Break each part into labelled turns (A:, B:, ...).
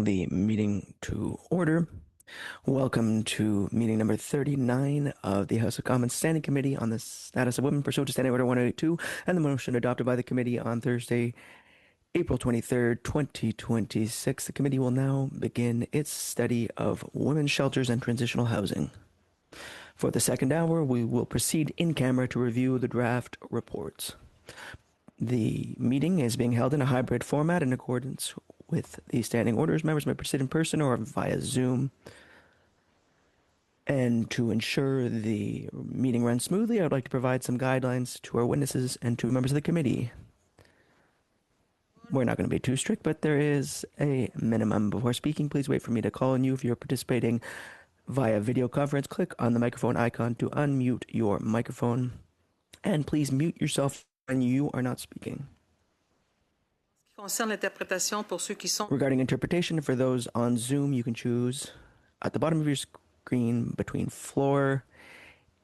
A: the meeting to order. Welcome to meeting number 39 of the House of Commons Standing Committee on the Status of Women pursuant to Standing Order 182 and the motion adopted by the committee on Thursday, April 23rd, 2026. The committee will now begin its study of women's shelters and transitional housing. For the second hour, we will proceed in camera to review the draft reports. The meeting is being held in a hybrid format in accordance with the standing orders. Members may proceed in person or via Zoom. And to ensure the meeting runs smoothly, I would like to provide some guidelines to our witnesses and to members of the committee. We're not going to be too strict, but there is a minimum. Before speaking, please wait for me to call on you. If you're participating via video conference, click on the microphone icon to unmute your microphone. And please mute yourself when you are not speaking. Regarding interpretation, for those on Zoom, you can choose at the bottom of your screen between floor,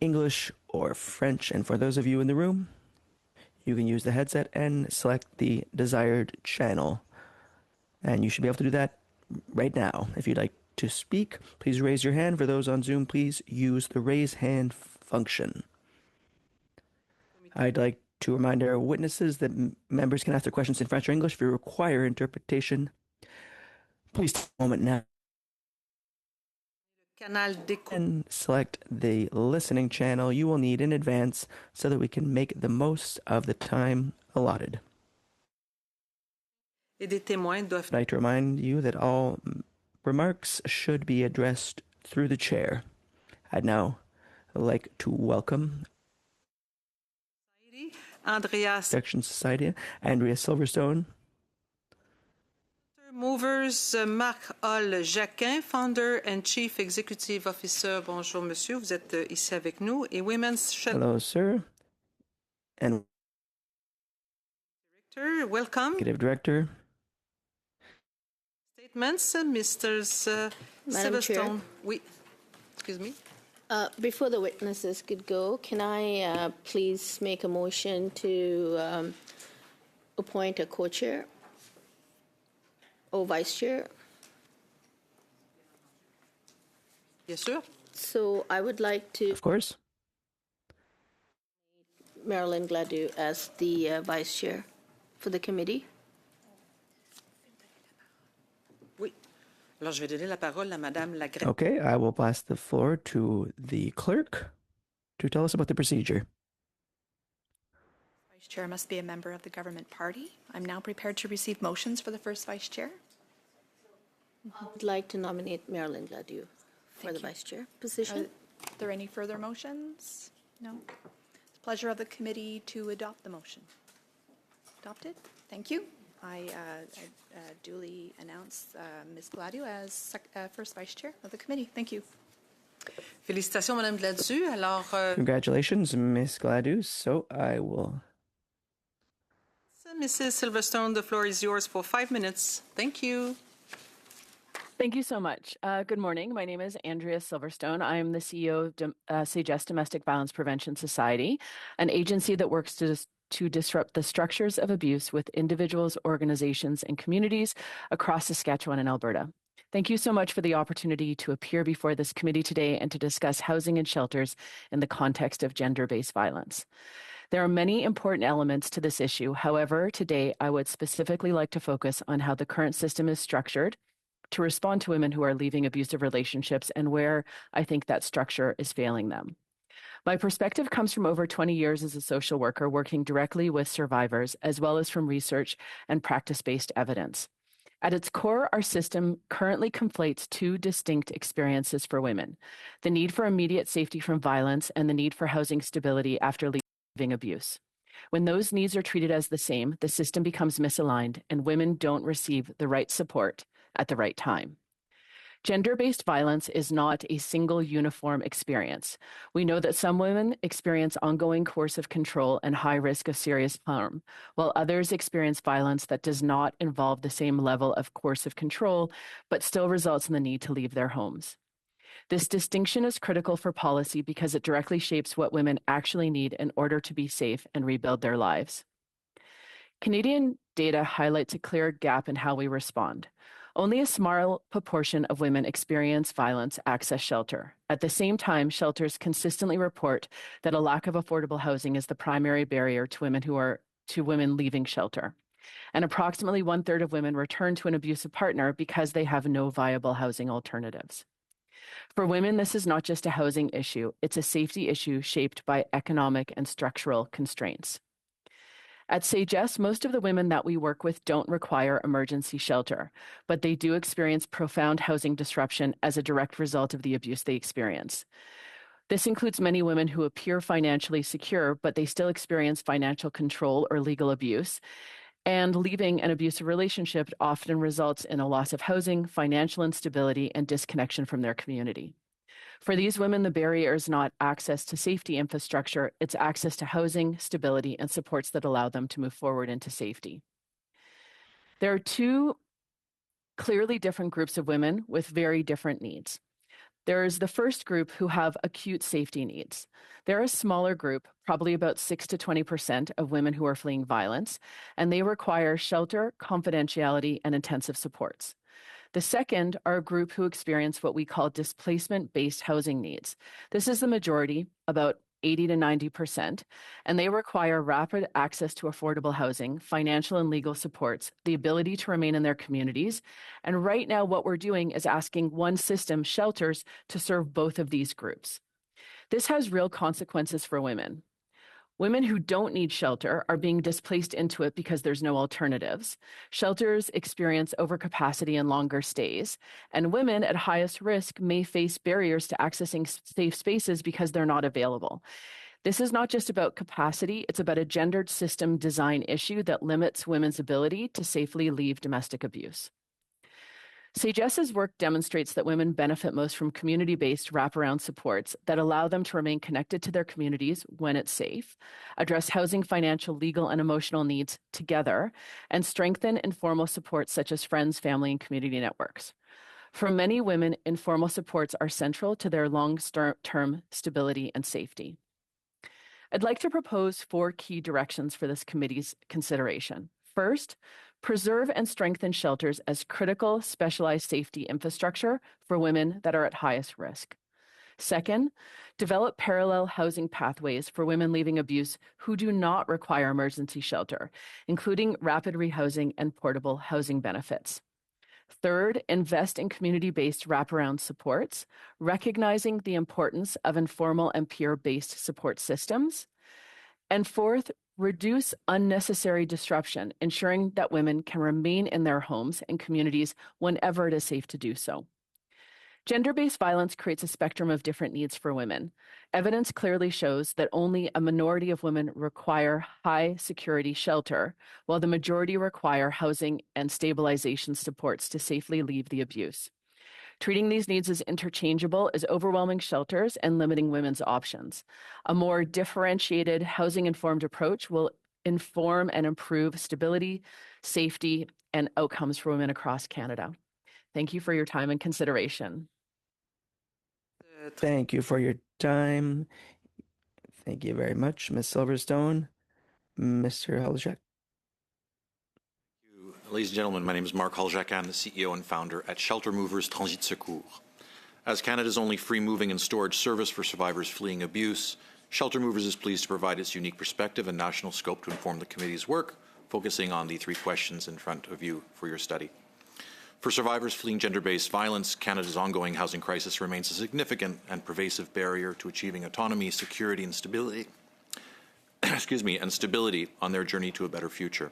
A: English, or French. And for those of you in the room, you can use the headset and select the desired channel. And you should be able to do that right now. If you'd like to speak, please raise your hand. For those on Zoom, please use the raise hand function. I'd like to remind our witnesses that members can ask their questions in French or English. If you require interpretation, please take a moment now and select the listening channel you will need in advance so that we can make the most of the time allotted. I'd like to remind you that all remarks should be addressed through the chair. I'd now like to welcome Protection Society, Andrea Silverstone.
B: Movers, Marc-Ol Jacquin, Founder and Chief Executive Officer. Bonjour, monsieur. Vous êtes ici avec nous. Et Women's Shelter.
A: Hello, sir. And
B: Director, welcome.
A: Executive Director.
B: Statements, Mr. Silverstone. Oui. Excuse me.
C: Before the witnesses could go, can I please make a motion to appoint a co-chair or vice chair?
B: Yes, sir.
C: So I would like to...
A: Of course.
C: Marilyn Gladu as the vice chair for the committee.
B: Alors, je vais donner la parole à Madame Lagrève.
A: Okay, I will pass the floor to the clerk to tell us about the procedure.
D: Vice chair must be a member of the government party. I'm now prepared to receive motions for the first vice chair.
C: I would like to nominate Marilyn Gladu for the vice chair position.
D: Are there any further motions? No. It's the pleasure of the committee to adopt the motion. Adopted. Thank you. I duly announce Ms. Gladu as first vice chair of the committee. Thank you.
B: Félicitations, Madame Gladu. Alors,
A: Congratulations, Ms. Gladu. So I will...
B: Mrs. Silverstone, the floor is yours for 5 minutes. Thank you.
E: Thank you so much. Good morning. My name is Andrea Silverstone. I am the CEO of Sagesse Domestic Violence Prevention Society, an agency that works to disrupt the structures of abuse with individuals, organizations, and communities across Saskatchewan and Alberta. Thank you so much for the opportunity to appear before this committee today and to discuss housing and shelters in the context of gender-based violence. There are many important elements to this issue. However, today I would specifically like to focus on how the current system is structured to respond to women who are leaving abusive relationships and where I think that structure is failing them. My perspective comes from over 20 years as a social worker working directly with survivors, as well as from research and practice-based evidence. At its core, our system currently conflates two distinct experiences for women: the need for immediate safety from violence and the need for housing stability after leaving abuse. When those needs are treated as the same, the system becomes misaligned and women don't receive the right support at the right time. Gender-based violence is not a single uniform experience. We know that some women experience ongoing coercive control and high risk of serious harm, while others experience violence that does not involve the same level of coercive control, but still results in the need to leave their homes. This distinction is critical for policy because it directly shapes what women actually need in order to be safe and rebuild their lives. Canadian data highlights a clear gap in how we respond. Only a small proportion of women experience violence access shelter. At the same time, shelters consistently report that a lack of affordable housing is the primary barrier to women leaving shelter. And approximately 1/3 of women return to an abusive partner because they have no viable housing alternatives. For women, this is not just a housing issue, it's a safety issue shaped by economic and structural constraints. At Sagesse, most of the women that we work with don't require emergency shelter, but they do experience profound housing disruption as a direct result of the abuse they experience. This includes many women who appear financially secure, but they still experience financial control or legal abuse. And leaving an abusive relationship often results in a loss of housing, financial instability, and disconnection from their community. For these women, the barrier is not access to safety infrastructure, it's access to housing, stability, and supports that allow them to move forward into safety. There are two clearly different groups of women with very different needs. There's the first group who have acute safety needs. They're a smaller group, probably about 6 to 20% of women who are fleeing violence, and they require shelter, confidentiality, and intensive supports. The second are a group who experience what we call displacement-based housing needs. This is the majority, about 80 to 90%, and they require rapid access to affordable housing, financial and legal supports, the ability to remain in their communities. And right now, what we're doing is asking one system, shelters, to serve both of these groups. This has real consequences for women. Women who don't need shelter are being displaced into it because there's no alternatives. Shelters experience overcapacity and longer stays, and women at highest risk may face barriers to accessing safe spaces because they're not available. This is not just about capacity, it's about a gendered system design issue that limits women's ability to safely leave domestic abuse. Sagesse's work demonstrates that women benefit most from community-based wraparound supports that allow them to remain connected to their communities when it's safe, address housing, financial, legal, and emotional needs together, and strengthen informal supports such as friends, family, and community networks. For many women, informal supports are central to their long-term stability and safety. I'd like to propose 4 key directions for this committee's consideration. First, preserve and strengthen shelters as critical specialized safety infrastructure for women that are at highest risk. Second, develop parallel housing pathways for women leaving abuse who do not require emergency shelter, including rapid rehousing and portable housing benefits. Third, invest in community-based wraparound supports, recognizing the importance of informal and peer-based support systems. And fourth, reduce unnecessary disruption, ensuring that women can remain in their homes and communities whenever it is safe to do so. Gender-based violence creates a spectrum of different needs for women. Evidence clearly shows that only a minority of women require high security shelter, while the majority require housing and stabilization supports to safely leave the abuse. Treating these needs as interchangeable is overwhelming shelters and limiting women's options. A more differentiated, housing-informed approach will inform and improve stability, safety, and outcomes for women across Canada. Thank you for your time and consideration.
A: Thank you for your time. Thank you very much, Ms. Silverstone. Mr. Halzak.
F: Ladies and gentlemen, my name is Mark Halzak. I'm the CEO and founder at Shelter Movers Transit Secours. As Canada's only free moving and storage service for survivors fleeing abuse, Shelter Movers is pleased to provide its unique perspective and national scope to inform the committee's work, focusing on the 3 questions in front of you for your study. For survivors fleeing gender-based violence, Canada's ongoing housing crisis remains a significant and pervasive barrier to achieving autonomy, security, and stability, and stability on their journey to a better future.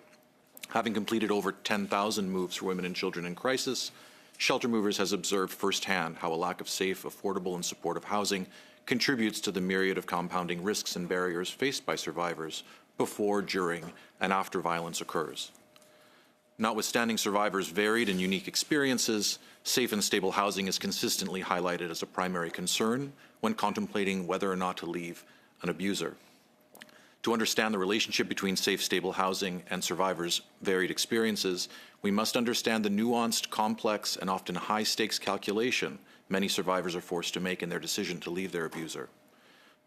F: Having completed over 10,000 moves for women and children in crisis, Shelter Movers has observed firsthand how a lack of safe, affordable, and supportive housing contributes to the myriad of compounding risks and barriers faced by survivors before, during, and after violence occurs. Notwithstanding survivors' varied and unique experiences, safe and stable housing is consistently highlighted as a primary concern when contemplating whether or not to leave an abuser. To understand the relationship between safe, stable housing and survivors' varied experiences, we must understand the nuanced, complex, and often high-stakes calculation many survivors are forced to make in their decision to leave their abuser.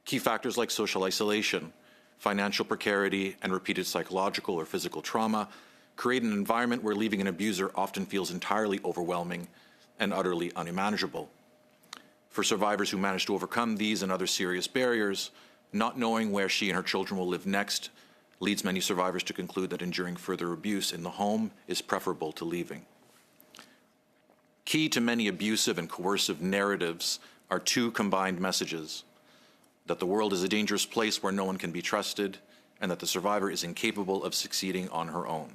F: Key factors like social isolation, financial precarity, and repeated psychological or physical trauma create an environment where leaving an abuser often feels entirely overwhelming and utterly unmanageable. For survivors who manage to overcome these and other serious barriers, not knowing where she and her children will live next leads many survivors to conclude that enduring further abuse in the home is preferable to leaving. Key to many abusive and coercive narratives are two combined messages: that the world is a dangerous place where no one can be trusted, and that the survivor is incapable of succeeding on her own.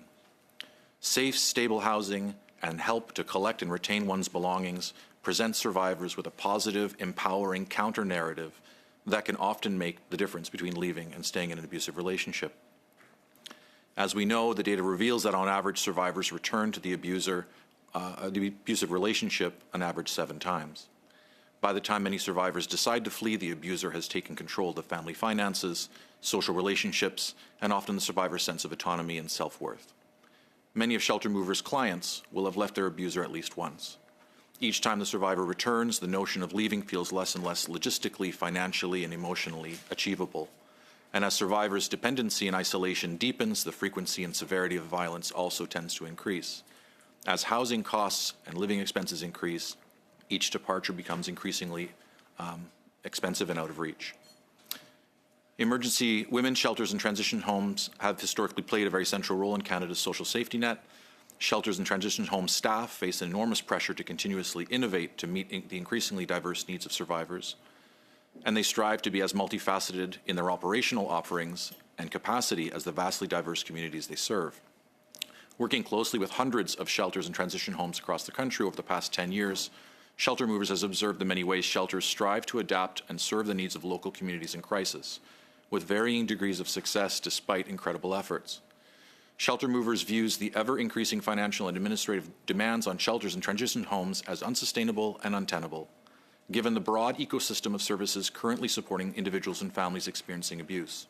F: Safe, stable housing and help to collect and retain one's belongings present survivors with a positive, empowering counter-narrative that can often make the difference between leaving and staying in an abusive relationship. As we know, the data reveals that on average, survivors return to the abusive relationship an average 7 times. By the time many survivors decide to flee, the abuser has taken control of the family finances, social relationships, and often the survivor's sense of autonomy and self-worth. Many of Shelter Movers' clients will have left their abuser at least once. Each time the survivor returns, the notion of leaving feels less and less logistically, financially, and emotionally achievable. And as survivors' dependency and isolation deepens, the frequency and severity of violence also tends to increase. As housing costs and living expenses increase, each departure becomes increasingly expensive and out of reach. Emergency women's shelters and transition homes have historically played a very central role in Canada's social safety net. Shelters and transition home staff face enormous pressure to continuously innovate to meet the increasingly diverse needs of survivors, and they strive to be as multifaceted in their operational offerings and capacity as the vastly diverse communities they serve. Working closely with hundreds of shelters and transition homes across the country over the past 10 years, Shelter Movers has observed the many ways shelters strive to adapt and serve the needs of local communities in crisis, with varying degrees of success despite incredible efforts. Shelter Movers views the ever-increasing financial and administrative demands on shelters and transition homes as unsustainable and untenable, given the broad ecosystem of services currently supporting individuals and families experiencing abuse.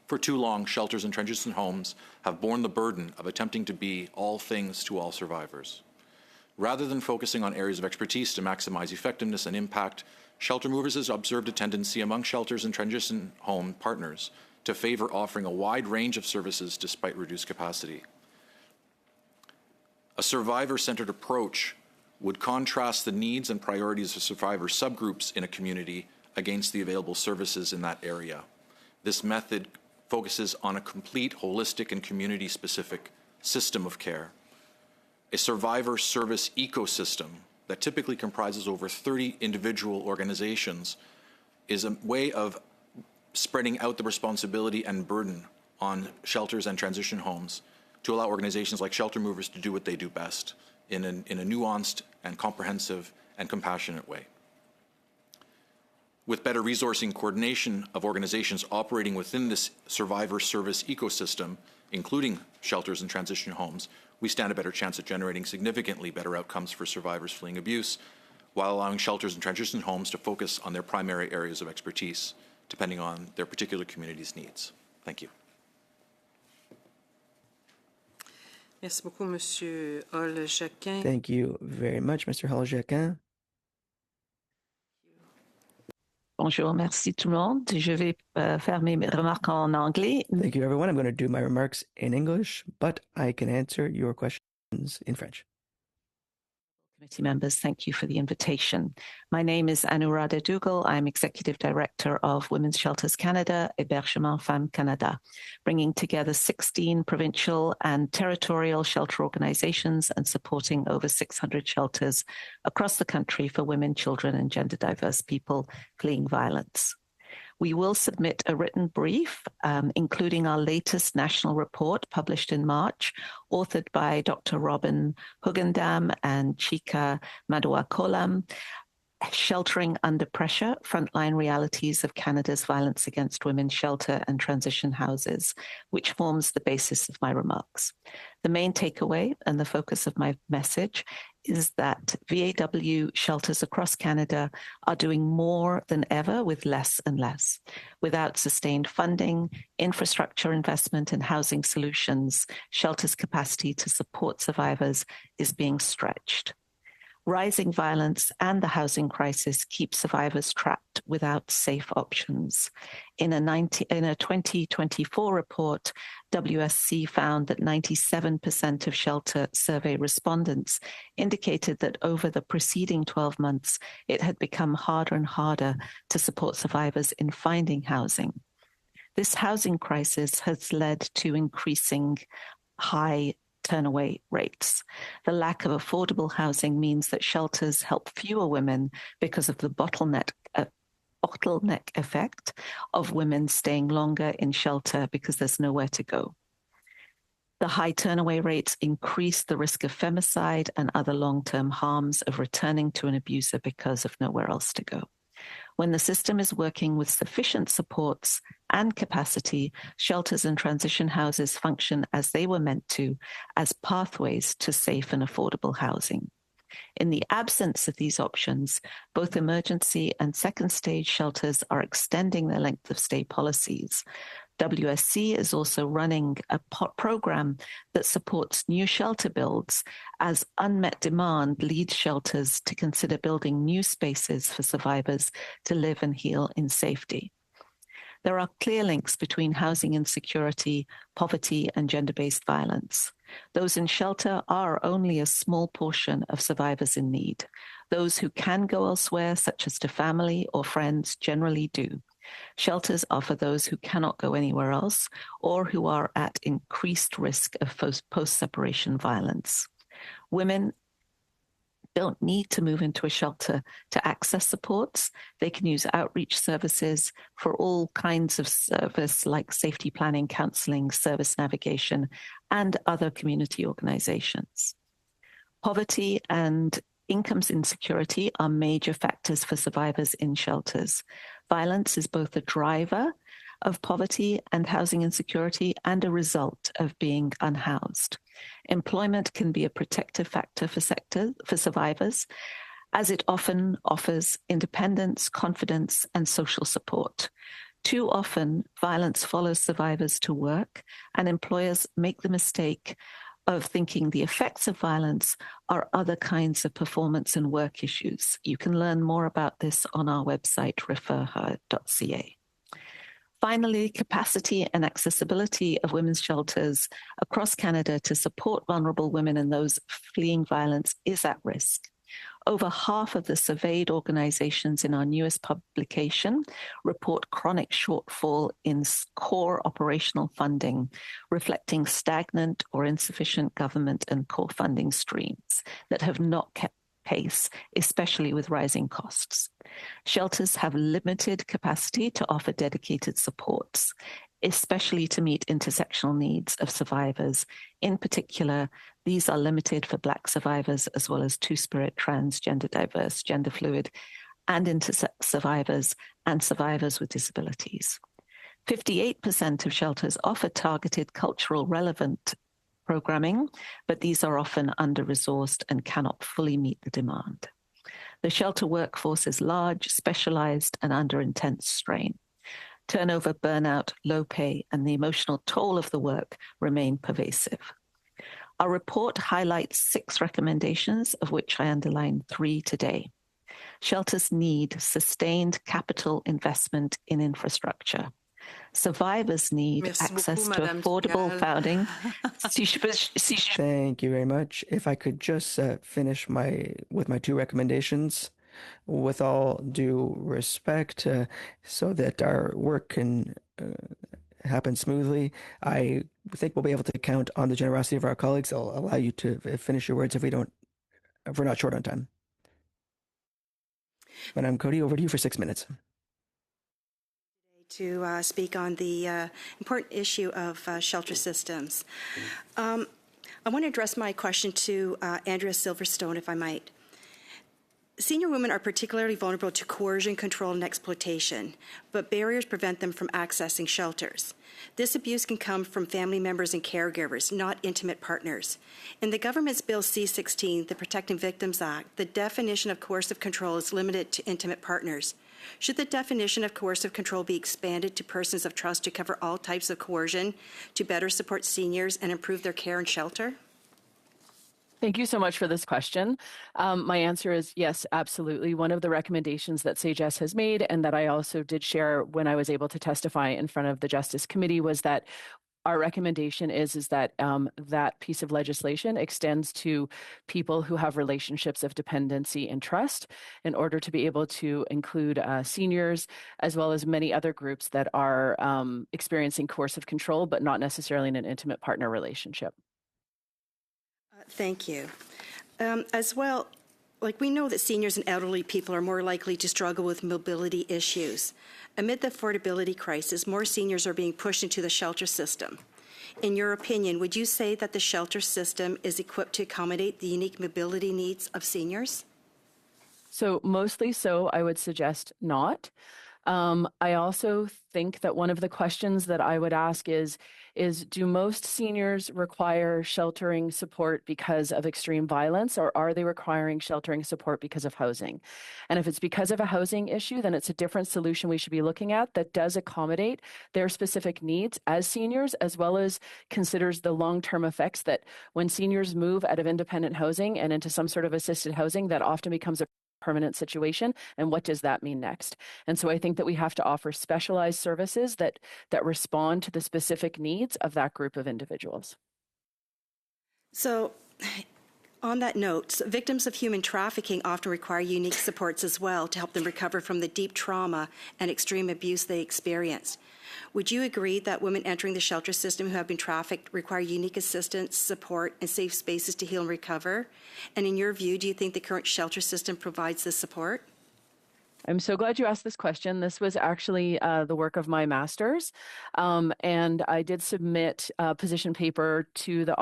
F: For too long, shelters and transition homes have borne the burden of attempting to be all things to all survivors. Rather than focusing on areas of expertise to maximize effectiveness and impact, Shelter Movers has observed a tendency among shelters and transition home partners to favor offering a wide range of services despite reduced capacity. A survivor-centered approach would contrast the needs and priorities of survivor subgroups in a community against the available services in that area. This method focuses on a complete, holistic, and community-specific system of care. A survivor service ecosystem that typically comprises over 30 individual organizations is a way of spreading out the responsibility and burden on shelters and transition homes to allow organizations like Shelter Movers to do what they do best in a nuanced and comprehensive and compassionate way. With better resourcing coordination of organizations operating within this survivor service ecosystem, including shelters and transition homes, we stand a better chance at generating significantly better outcomes for survivors fleeing abuse, while allowing shelters and transition homes to focus on their primary areas of expertise, depending on their particular community's needs. Thank you.
B: Merci beaucoup, Monsieur Hall-Jacquin.
A: Thank you very much, Mr. Hall-Jacquin.
G: Bonjour, merci tout le monde. Je vais faire mes remarques en anglais.
A: Thank you, everyone. I'm going to do my remarks in English, but I can answer your questions in French.
G: Committee members, thank you for the invitation. My name is Anuradha Dougal. I'm Executive Director of Women's Shelters Canada, Hébergement Femmes Canada, bringing together 16 provincial and territorial shelter organizations and supporting over 600 shelters across the country for women, children, and gender diverse people fleeing violence. We will submit a written brief, including our latest national report published in March, authored by Dr. Robin Hugendam and Chika Maduakolam, Sheltering Under Pressure, Frontline Realities of Canada's Violence Against Women Shelter and Transition Houses, which forms the basis of my remarks. The main takeaway and the focus of my message is that VAW shelters across Canada are doing more than ever with less and less. Without sustained funding, infrastructure investment, and housing solutions, shelters' capacity to support survivors is being stretched. Rising violence and the housing crisis keep survivors trapped without safe options. In a 2024 report, WSC found that 97% of shelter survey respondents indicated that over the preceding 12 months, it had become harder and harder to support survivors in finding housing. This housing crisis has led to increasing high turnaway rates. The lack of affordable housing means that shelters help fewer women because of the bottleneck effect of women staying longer in shelter because there's nowhere to go. The high turnaway rates increase the risk of femicide and other long-term harms of returning to an abuser because of nowhere else to go. When the system is working with sufficient supports and capacity, shelters and transition houses function as they were meant to, as pathways to safe and affordable housing. In the absence of these options, both emergency and second stage shelters are extending their length of stay policies. WSC is also running a program that supports new shelter builds as unmet demand leads shelters to consider building new spaces for survivors to live and heal in safety. There are clear links between housing insecurity, poverty, and gender-based violence. Those in shelter are only a small portion of survivors in need. Those who can go elsewhere, such as to family or friends, generally do. Shelters are for those who cannot go anywhere else or who are at increased risk of post-separation violence. Women don't need to move into a shelter to access supports. They can use outreach services for all kinds of service like safety planning, counseling, service navigation, and other community organizations. Poverty and income insecurity are major factors for survivors in shelters. Violence is both a driver of poverty and housing insecurity and a result of being unhoused. Employment can be a protective factor for survivors, as it often offers independence, confidence, and social support. Too often, violence follows survivors to work, and employers make the mistake of thinking the effects of violence are other kinds of performance and work issues. You can learn more about this on our website, referher.ca. Finally, capacity and accessibility of women's shelters across Canada to support vulnerable women and those fleeing violence is at risk. Over half of the surveyed organizations in our newest publication report chronic shortfall in core operational funding, reflecting stagnant or insufficient government and core funding streams that have not kept pace, especially with rising costs. Shelters have limited capacity to offer dedicated supports, especially to meet intersectional needs of survivors. In particular, these are limited for Black survivors as well as Two-Spirit, trans, gender diverse, gender fluid, and intersex survivors and survivors with disabilities. 58% of shelters offer targeted cultural relevant programming, but these are often under-resourced and cannot fully meet the demand. The shelter workforce is large, specialized, and under intense strain. Turnover, burnout, low pay, and the emotional toll of the work remain pervasive. Our report highlights 6 recommendations, of which I underline 3 today. Shelters need sustained capital investment in infrastructure. Survivors need access to affordable housing.
A: Thank you very much. If I could just finish with my 2 recommendations, with all due respect, so that our work can happen smoothly. I think we'll be able to count on the generosity of our colleagues. I'll allow you to finish your words if we're not short on time. Madam Cody, over to you for 6 minutes.
H: To speak on the important issue of shelter systems. I want to address my question to Andrea Silverstone, if I might. Senior women are particularly vulnerable to coercion, control, and exploitation, but barriers prevent them from accessing shelters. This abuse can come from family members and caregivers, not intimate partners. In the government's Bill C-16, the Protecting Victims Act, the definition of coercive control is limited to intimate partners. Should the definition of coercive control be expanded to persons of trust to cover all types of coercion to better support seniors and improve their care and shelter?
E: Thank you so much for this question. My answer is yes, absolutely. One of the recommendations that SAGES has made, and that I also did share when I was able to testify in front of the Justice Committee, was that our recommendation is that that piece of legislation extends to people who have relationships of dependency and trust, in order to be able to include seniors, as well as many other groups that are experiencing coercive control, but not necessarily in an intimate partner relationship.
H: Thank you. As well, we know that seniors and elderly people are more likely to struggle with mobility issues. Amid the affordability crisis, more seniors are being pushed into the shelter system. In your opinion, would you say that the shelter system is equipped to accommodate the unique mobility needs of seniors?
E: So mostly so, I would suggest not. I also think that one of the questions that I would ask is do most seniors require sheltering support because of extreme violence, or are they requiring sheltering support because of housing? And if it's because of a housing issue, then it's a different solution we should be looking at that does accommodate their specific needs as seniors, as well as considers the long-term effects that when seniors move out of independent housing and into some sort of assisted housing, that often becomes a permanent situation, and what does that mean next? And so I think that we have to offer specialized services that respond to the specific needs of that group of individuals.
H: So, on that note, victims of human trafficking often require unique supports as well to help them recover from the deep trauma and extreme abuse they experienced. Would you agree that women entering the shelter system who have been trafficked require unique assistance, support, and safe spaces to heal and recover? And in your view, do you think the current shelter system provides this support?
E: I'm so glad you asked this question. This was actually the work of my master's, and I did submit a position paper to the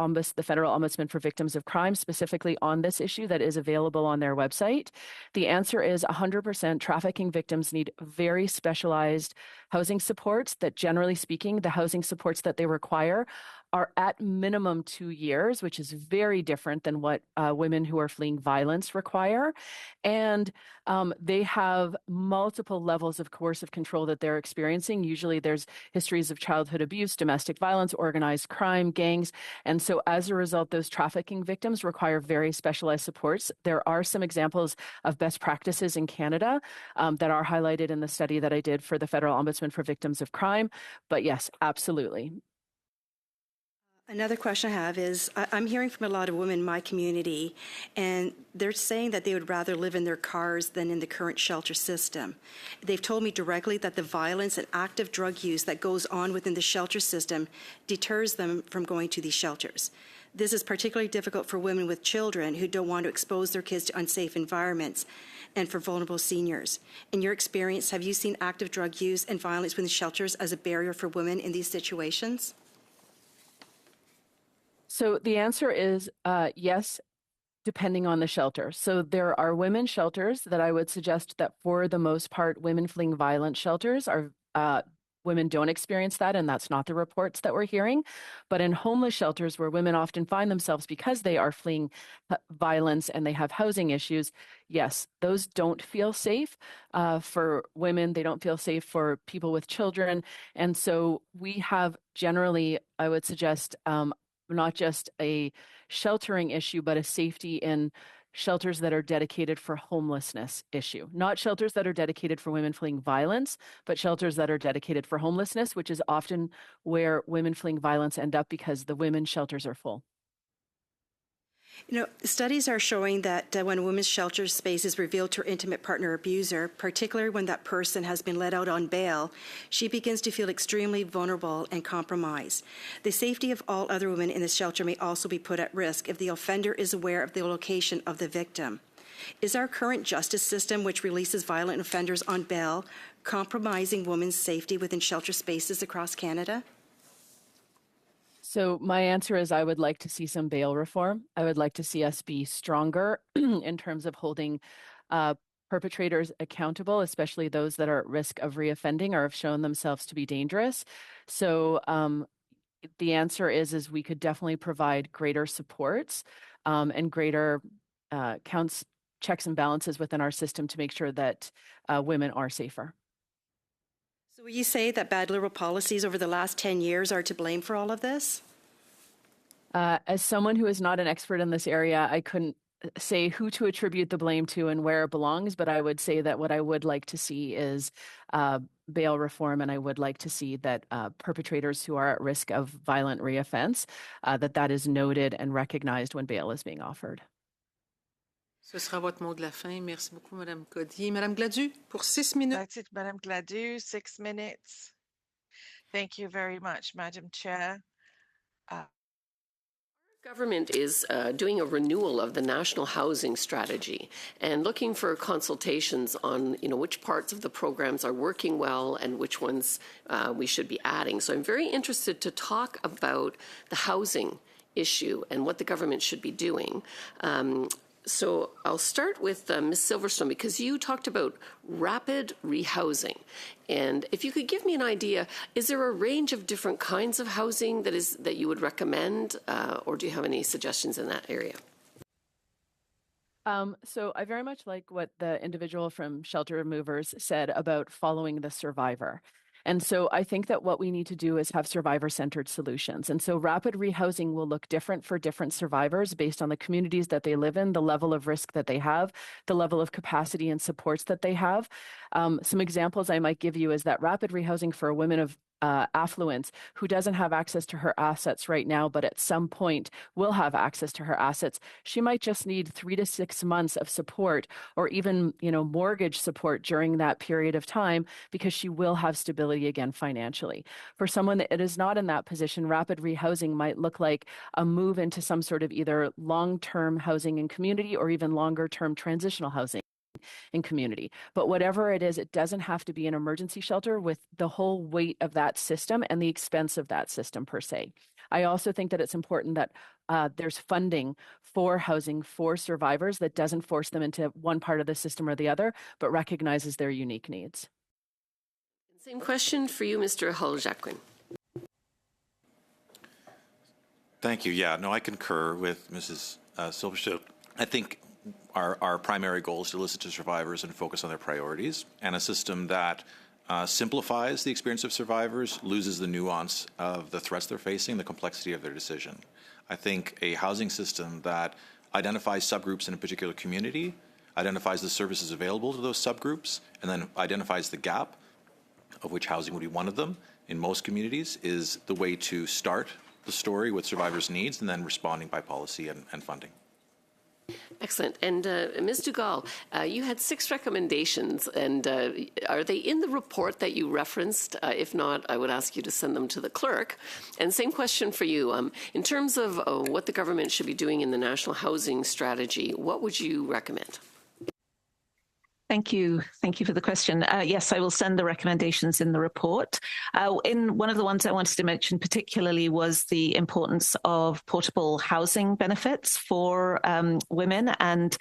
E: Federal Ombudsman for Victims of Crime, specifically on this issue, that is available on their website. The answer is 100% trafficking victims need very specialized housing supports that, generally speaking, the housing supports that they require are at minimum 2 years, which is very different than what women who are fleeing violence require. And they have multiple levels of coercive control that they're experiencing. Usually there's histories of childhood abuse, domestic violence, organized crime, gangs. And so as a result, those trafficking victims require very specialized supports. There are some examples of best practices in Canada that are highlighted in the study that I did for the Federal Ombudsman for Victims of Crime. But yes, absolutely.
H: Another question I have is, I'm hearing from a lot of women in my community, and they're saying that they would rather live in their cars than in the current shelter system. They've told me directly that the violence and active drug use that goes on within the shelter system deters them from going to these shelters. This is particularly difficult for women with children who don't want to expose their kids to unsafe environments, and for vulnerable seniors. In your experience, have you seen active drug use and violence within shelters as a barrier for women in these situations?
E: So the answer is yes, depending on the shelter. So there are women's shelters that I would suggest that for the most part, women fleeing violence shelters are women don't experience that, and that's not the reports that we're hearing. But in homeless shelters, where women often find themselves because they are fleeing violence and they have housing issues, yes, those don't feel safe for women. They don't feel safe for people with children. And so we have generally, I would suggest, not just a sheltering issue, but a safety in shelters that are dedicated for homelessness issue. Not shelters that are dedicated for women fleeing violence, but shelters that are dedicated for homelessness, which is often where women fleeing violence end up because the women's shelters are full.
H: You know, studies are showing that when a women's shelter space is revealed to her intimate partner abuser, particularly when that person has been let out on bail, she begins to feel extremely vulnerable and compromised. The safety of all other women in the shelter may also be put at risk if the offender is aware of the location of the victim. Is our current justice system, which releases violent offenders on bail, compromising women's safety within shelter spaces across Canada?
E: So my answer is I would like to see some bail reform. I would like to see us be stronger in terms of holding perpetrators accountable, especially those that are at risk of reoffending or have shown themselves to be dangerous. So the answer is we could definitely provide greater supports and greater checks and balances within our system to make sure that women are safer.
H: So will you say that bad Liberal policies over the last 10 years are to blame for all of this?
E: As someone who is not an expert in this area, I couldn't say who to attribute the blame to and where it belongs, but I would say that what I would like to see is bail reform, and I would like to see that perpetrators who are at risk of violent reoffense, that is noted and recognized when bail is being offered.
B: Ce sera votre mot de la fin. Merci beaucoup, Madame Codier. Madame Gladu, pour 6 minutes.
I: That's it, Madame Gladu, 6 minutes. Thank you very much, Madam Chair.
J: Government is doing a renewal of the national housing strategy and looking for consultations on, which parts of the programs are working well and which ones we should be adding. So I'm very interested to talk about the housing issue and what the government should be doing. So I'll start with Ms. Silverstone, because you talked about rapid rehousing. And if you could give me an idea, is there a range of different kinds of housing that you would recommend, or do you have any suggestions in that area?
E: So I very much like what the individual from Shelter Movers said about following the survivor. And so I think that what we need to do is have survivor-centered solutions. And so rapid rehousing will look different for different survivors based on the communities that they live in, the level of risk that they have, the level of capacity and supports that they have. Some examples I might give you is that rapid rehousing for women of affluence who doesn't have access to her assets right now, but at some point will have access to her assets. She might just need 3 to 6 months of support, or even, mortgage support during that period of time, because she will have stability again financially. For someone that is not in that position, rapid rehousing might look like a move into some sort of either long-term housing in community or even longer-term transitional housing in community. But whatever it is, it doesn't have to be an emergency shelter with the whole weight of that system and the expense of that system per se. I also think that it's important that there's funding for housing for survivors that doesn't force them into one part of the system or the other, but recognizes their unique needs.
J: Same question for you, Mr. Hull-Jacquin.
F: Thank you. Yeah, no, I concur with Mrs. Silverstone. I think our primary goal is to listen to survivors and focus on their priorities, and a system that simplifies the experience of survivors loses the nuance of the threats they're facing, the complexity of their decision. I think a housing system that identifies subgroups in a particular community, identifies the services available to those subgroups, and then identifies the gap, of which housing would be one of them in most communities, is the way to start the story with survivors' needs and then responding by policy and funding.
J: Excellent. And Ms. Dugal, you had 6 recommendations, and are they in the report that you referenced? If not, I would ask you to send them to the clerk. And same question for you. In terms of what the government should be doing in the National Housing Strategy, what would you recommend?
G: Thank you. Thank you for the question. Yes, I will send the recommendations in the report. In one of the ones I wanted to mention particularly was the importance of portable housing benefits for women, and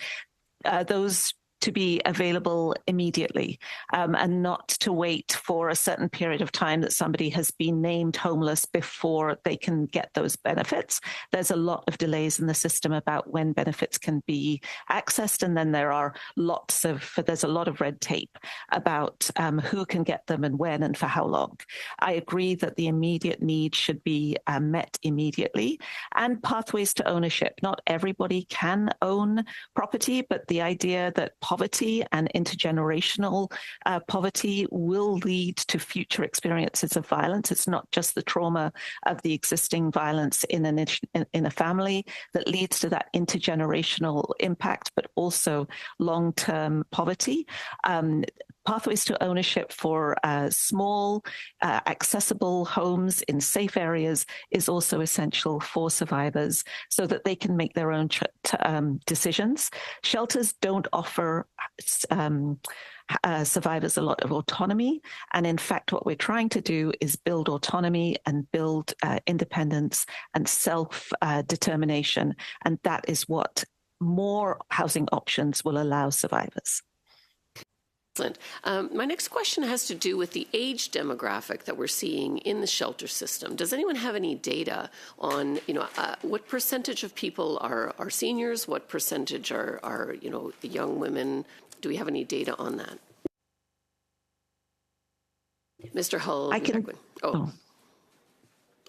G: those to be available immediately, and not to wait for a certain period of time that somebody has been named homeless before they can get those benefits. There's a lot of delays in the system about when benefits can be accessed, and then there's a lot of red tape about who can get them and when and for how long. I agree that the immediate need should be met immediately, and pathways to ownership. Not everybody can own property, but the idea that poverty and intergenerational poverty will lead to future experiences of violence. It's not just the trauma of the existing violence in a family that leads to that intergenerational impact, but also long-term poverty. Pathways to ownership for small, accessible homes in safe areas is also essential for survivors so that they can make their own decisions. Shelters don't offer survivors a lot of autonomy. And in fact, what we're trying to do is build autonomy and build independence and self-determination. And that is what more housing options will allow survivors.
J: Excellent. My next question has to do with the age demographic that we're seeing in the shelter system. Does anyone have any data on, what percentage of people are seniors? What percentage are young women? Do we have any data on that? Mr. Hull?
G: I can.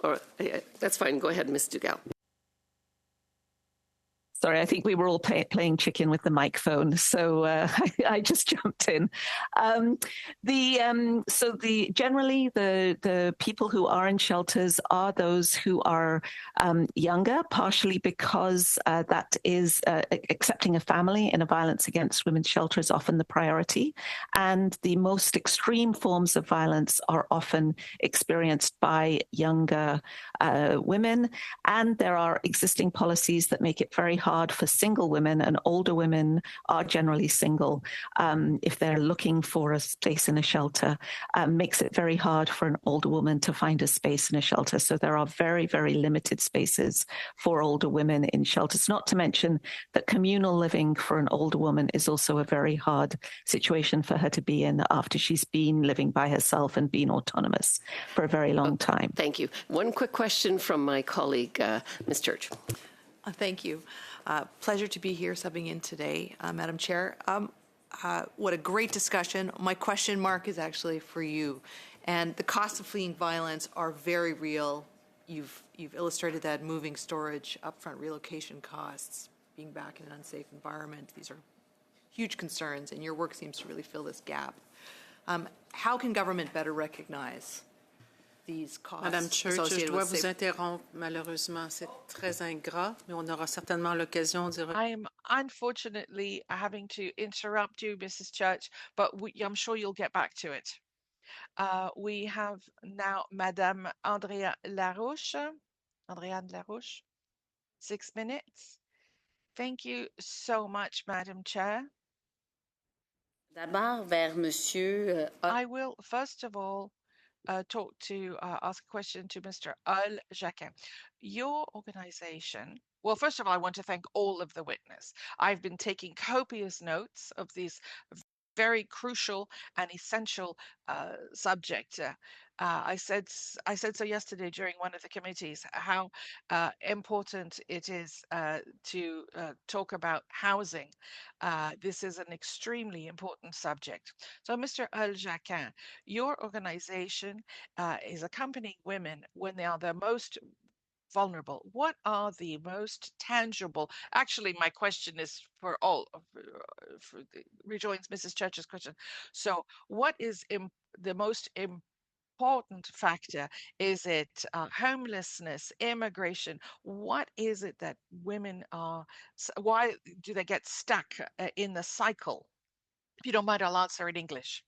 J: Or, that's fine. Go ahead, Ms. Dugal.
G: Sorry, I think we were all playing chicken with the microphone, so I just jumped in. Generally the people who are in shelters are those who are younger, partially because that is accepting a family in a violence against women's shelter is often the priority, and the most extreme forms of violence are often experienced by younger women, and there are existing policies that make it very hard for single women, and older women are generally single. If they're looking for a space in a shelter, makes it very hard for an older woman to find a space in a shelter. So there are very, very limited spaces for older women in shelters, not to mention that communal living for an older woman is also a very hard situation for her to be in after she's been living by herself and been autonomous for a very long time.
J: Thank you. One quick question from my colleague, Ms. Church.
K: Thank you. Pleasure to be here subbing in today, Madam Chair. What a great discussion. My question mark is actually for you. And the costs of fleeing violence are very real. You've illustrated that: moving, storage, upfront relocation costs, being back in an unsafe environment. These are huge concerns, and your work seems to really fill this gap. How can government better recognize these costs?
B: Madame Church, je dois vous interrompre. Malheureusement, c'est très ingrat, mais on aura certainement l'occasion de...
I: I am unfortunately having to interrupt you, Mrs. Church, but I'm sure you'll get back to it. We have now Madame Andrea Larouche. Andréane Larouche, 6 minutes. Thank you so much, Madam Chair.
L: D'abord, vers Monsieur.
I: I will first of all ask a question to Mr. Earl Jacquin. Your organization, well, first of all, I want to thank all of the witnesses. I've been taking copious notes of these very crucial and essential subject. I said so yesterday during one of the committees, how important it is to talk about housing. This is an extremely important subject. So, Mr. Earl Jacquin, your organization is accompanying women when they are their most vulnerable. What are the most tangible? Actually, my question is for all, rejoins Mrs. Church's question. So what is the most important factor? Is it homelessness, immigration? What is it that women are, why do they get stuck in the cycle? If you don't mind, I'll answer in English.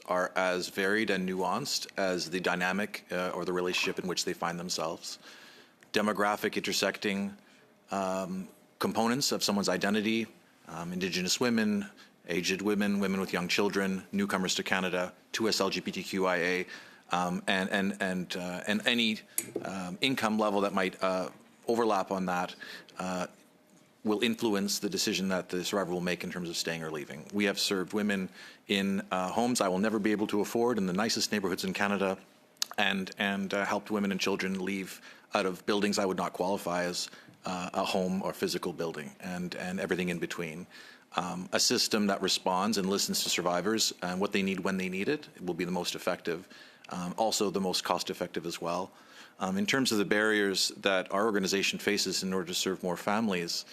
F: Are as varied and nuanced as the dynamic or the relationship in which they find themselves. Demographic intersecting components of someone's identity, Indigenous women, aged women, women with young children, newcomers to Canada, 2S LGBTQIA, and any income level that might overlap on that will influence the decision that the survivor will make in terms of staying or leaving. We have served women in homes I will never be able to afford in the nicest neighborhoods in Canada, and helped women and children leave out of buildings I would not qualify as a home or physical building, and everything in between. A system that responds and listens to survivors and what they need when they need it will be the most effective, also the most cost-effective as well. In terms of the barriers that our organization faces in order to serve more families,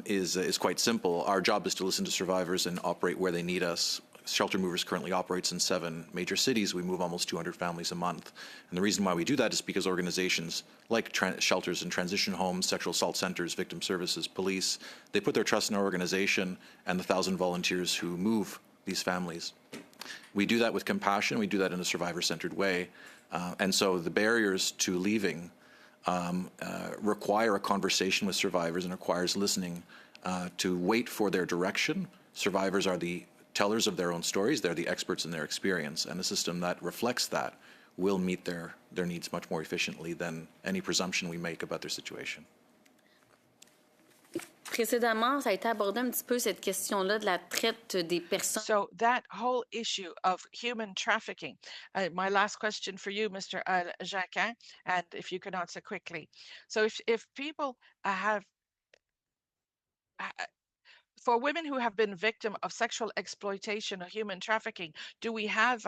F: is quite simple. Our job is to listen to survivors and operate where they need us. Shelter Movers currently operates in 7 major cities. We move almost 200 families a month. And the reason why we do that is because organizations like shelters and transition homes, sexual assault centers, victim services, police, they put their trust in our organization and the 1,000 volunteers who move these families. We do that with compassion. We do that in a survivor-centered way. And so the barriers to leaving require a conversation with survivors and requires listening to wait for their direction. Survivors are the tellers of their own stories. They're the experts in their experience, and a system that reflects that will meet their needs much more efficiently than any presumption we make about their situation.
L: Précédemment, ça a été abordé un petit peu cette question-là de la traite des personnes.
I: So that whole issue of human trafficking. My last question for you, Mr. Jacquin, and if you can answer quickly. So if people have, for women who have been victim of sexual exploitation or human trafficking, do we have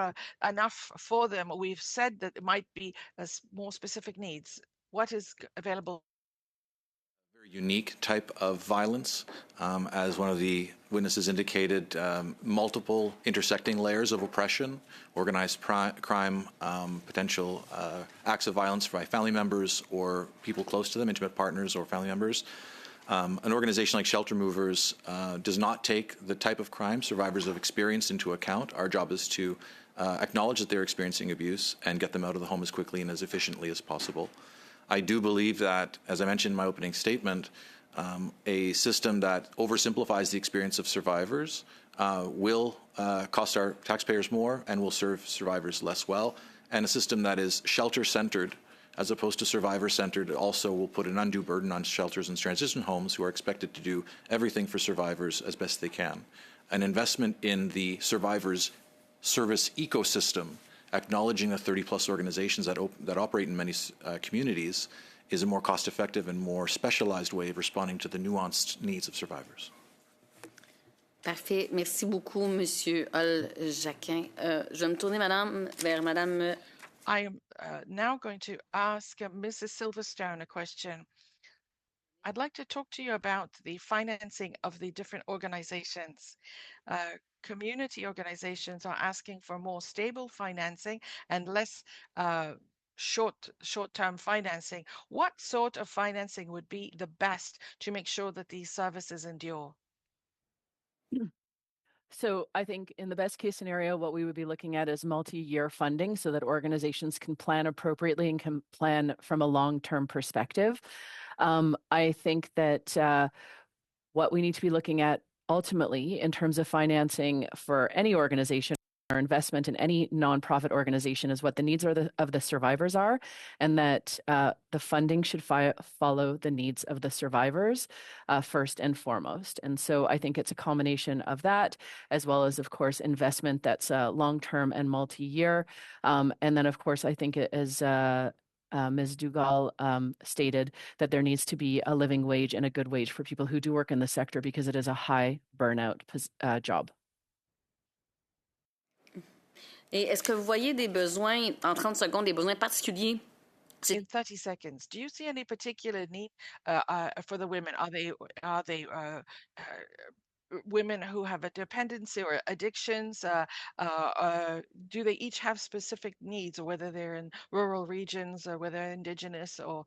I: enough for them? We've said that it might be more specific needs. What is available?
F: Unique type of violence. As one of the witnesses indicated, multiple intersecting layers of oppression, organized crime, potential acts of violence by family members or people close to them, intimate partners or family members. An organization like Shelter Movers does not take the type of crime survivors have experienced into account. Our job is to acknowledge that they're experiencing abuse and get them out of the home as quickly and as efficiently as possible. I do believe that, as I mentioned in my opening statement, a system that oversimplifies the experience of survivors will cost our taxpayers more and will serve survivors less well. And a system that is shelter-centered as opposed to survivor-centered also will put an undue burden on shelters and transition homes who are expected to do everything for survivors as best they can. An investment in the survivors' service ecosystem, acknowledging the 30-plus organizations that operate in many communities, is a more cost-effective and more specialized way of responding to the nuanced needs of survivors.
L: Parfait. Merci beaucoup, Monsieur Hall-Jacquin. Je vais me tourner, vers Madame.
I: I am now going to ask Mrs. Silverstone a question. I'd like to talk to you about the financing of the different organizations. Community organizations are asking for more stable financing and less short-term financing. What sort of financing would be the best to make sure that these services endure?
E: So I think in the best case scenario, what we would be looking at is multi-year funding so that organizations can plan appropriately and can plan from a long-term perspective. I think that what we need to be looking at ultimately in terms of financing for any organization or investment in any nonprofit organization is what the needs of the survivors are, and that the funding should follow the needs of the survivors first and foremost. And so I think it's a combination of that, as well as, of course, investment that's long-term and multi-year. And then, of course, I think as Ms. Dugal stated, that there needs to be a living wage and a good wage for people who do work in the sector because it is a high burnout job.
L: Et est-ce que vous voyez des besoins, en 30 secondes, des besoins particuliers?
I: In 30 seconds, do you see any particular need for the women? Are they women who have a dependency or addictions? Do they each have specific needs, or whether they're in rural regions or whether they're indigenous or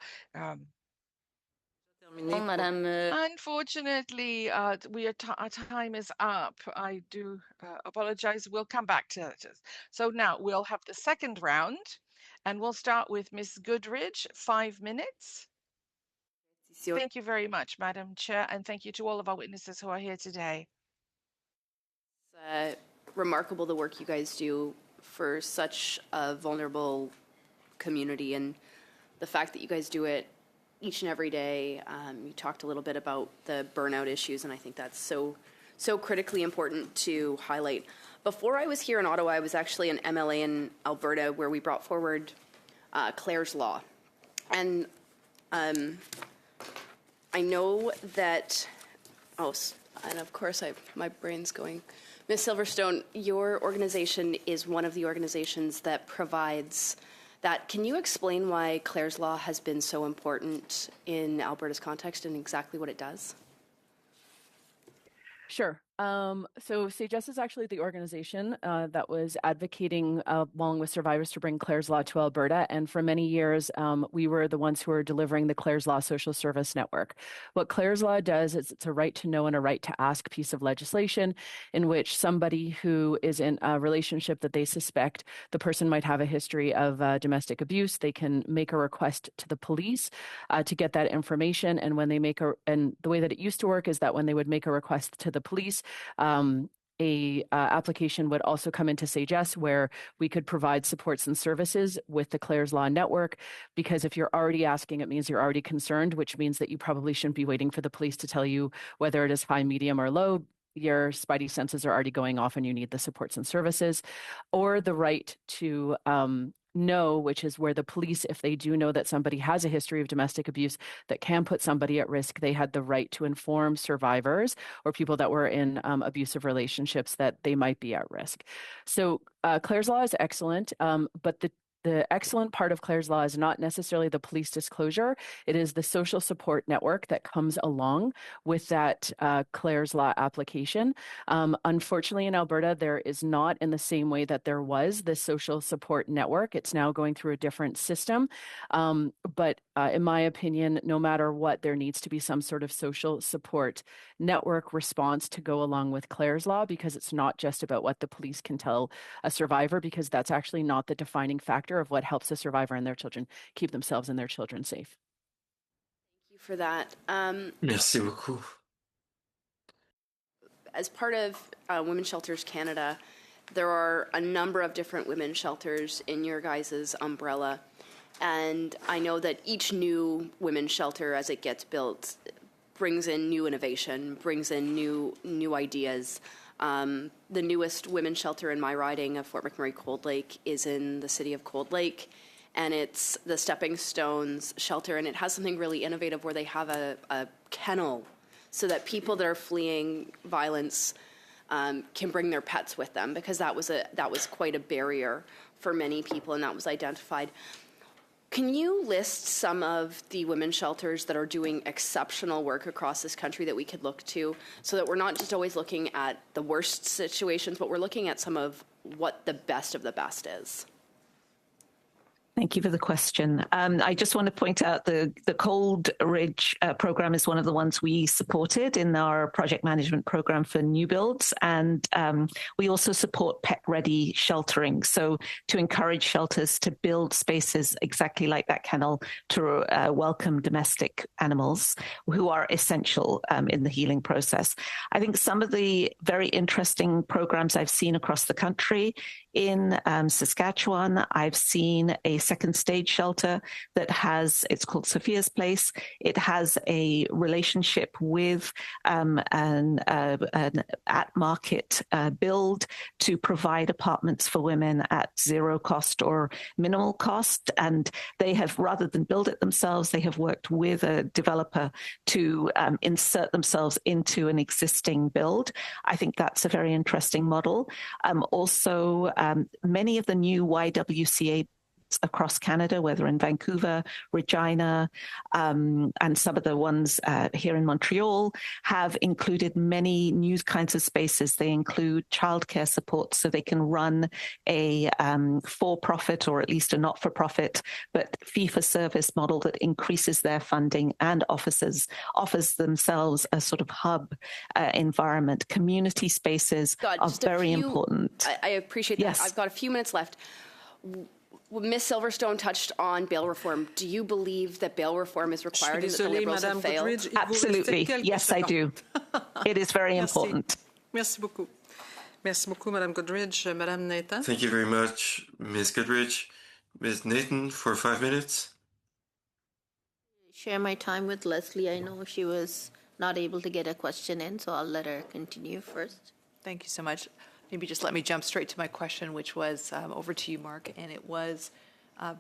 L: Madame.
I: Unfortunately, our time is up. I do apologize. We'll come back to it. So now we'll have the second round, and we'll start with Ms. Goodridge, 5 minutes. Thank you very much, Madam Chair, and thank you to all of our witnesses who are here today.
M: It's remarkable the work you guys do for such a vulnerable community, and the fact that you guys do it each and every day. You talked a little bit about the burnout issues, and I think that's so critically important to highlight. Before I was here in Ottawa, I was actually an MLA in Alberta where we brought forward Clare's Law. And I know that, and of course my brain's going. Ms. Silverstone, your organization is one of the organizations that provides that. Can you explain why Clare's Law has been so important in Alberta's context and exactly what it does?
E: Sure. So SAGES is actually the organization that was advocating along with survivors to bring Clare's Law to Alberta. And for many years, we were the ones who were delivering the Clare's Law Social Service Network. What Clare's Law does is it's a right to know and a right to ask piece of legislation in which somebody who is in a relationship that they suspect the person might have a history of domestic abuse, they can make a request to the police to get that information. And when they and the way that it used to work is that when they would make a request to the police, application would also come into SAGES where we could provide supports and services with the Clare's Law Network, because if you're already asking, it means you're already concerned, which means that you probably shouldn't be waiting for the police to tell you whether it is high, medium, or low. Your spidey senses are already going off and you need the supports and services. Or the right to know, which is where the police, if they do know that somebody has a history of domestic abuse that can put somebody at risk, they had the right to inform survivors or people that were in abusive relationships that they might be at risk. So Clare's Law is excellent, but the excellent part of Clare's Law is not necessarily the police disclosure. It is the social support network that comes along with that Clare's Law application. Unfortunately, in Alberta, there is not in the same way that there was the social support network. It's now going through a different system. But in my opinion, no matter what, there needs to be some sort of social support network response to go along with Clare's Law, because it's not just about what the police can tell a survivor, because that's actually not the defining factor of what helps a survivor and their children keep themselves and their children safe.
M: Thank you for that.
N: Merci beaucoup.
M: As part of Women's Shelters Canada, there are a number of different women's shelters in your guys' umbrella. And I know that each new women's shelter, as it gets built, brings in new innovation, brings in new ideas. The newest women's shelter in my riding of Fort McMurray Cold Lake is in the city of Cold Lake, and it's the Stepping Stones shelter, and it has something really innovative where they have a kennel so that people that are fleeing violence can bring their pets with them, because that was quite a barrier for many people, and that was identified. Can you list some of the women's shelters that are doing exceptional work across this country that we could look to, so that we're not just always looking at the worst situations, but we're looking at some of what the best of the best is?
G: Thank you for the question. I just want to point out the Cold Ridge program is one of the ones we supported in our project management program for new builds. And we also support pet-ready sheltering. So to encourage shelters to build spaces exactly like that kennel to welcome domestic animals who are essential in the healing process. I think some of the very interesting programs I've seen across the country, in Saskatchewan, I've seen a second stage shelter that it's called Sophia's Place. It has a relationship with an at-market build to provide apartments for women at zero cost or minimal cost. And they have, rather than build it themselves, they have worked with a developer to insert themselves into an existing build. I think that's a very interesting model. Also, many of the new YWCA across Canada, whether in Vancouver, Regina, and some of the ones here in Montreal, have included many new kinds of spaces. They include childcare support, so they can run a for-profit, or at least a not-for-profit, but fee-for-service model that increases their funding and offers themselves a sort of hub environment. Community spaces are very important.
M: I appreciate that.
G: Yes.
M: I've got a few minutes left. Ms. Silverstone touched on bail reform. Do you believe that bail reform is required and that the Liberals have failed?
G: Absolutely. Yes, I do. It is very important.
B: Merci beaucoup. Merci beaucoup, Madame Goodridge. Madame Nathan.
N: Thank you very much, Ms. Goodridge. Ms. Nathan, for 5 minutes.
C: Share my time with Leslie. I know she was not able to get a question in, so I'll let her continue first.
K: Thank you so much. Maybe just let me jump straight to my question, which was over to you, Mark, and it was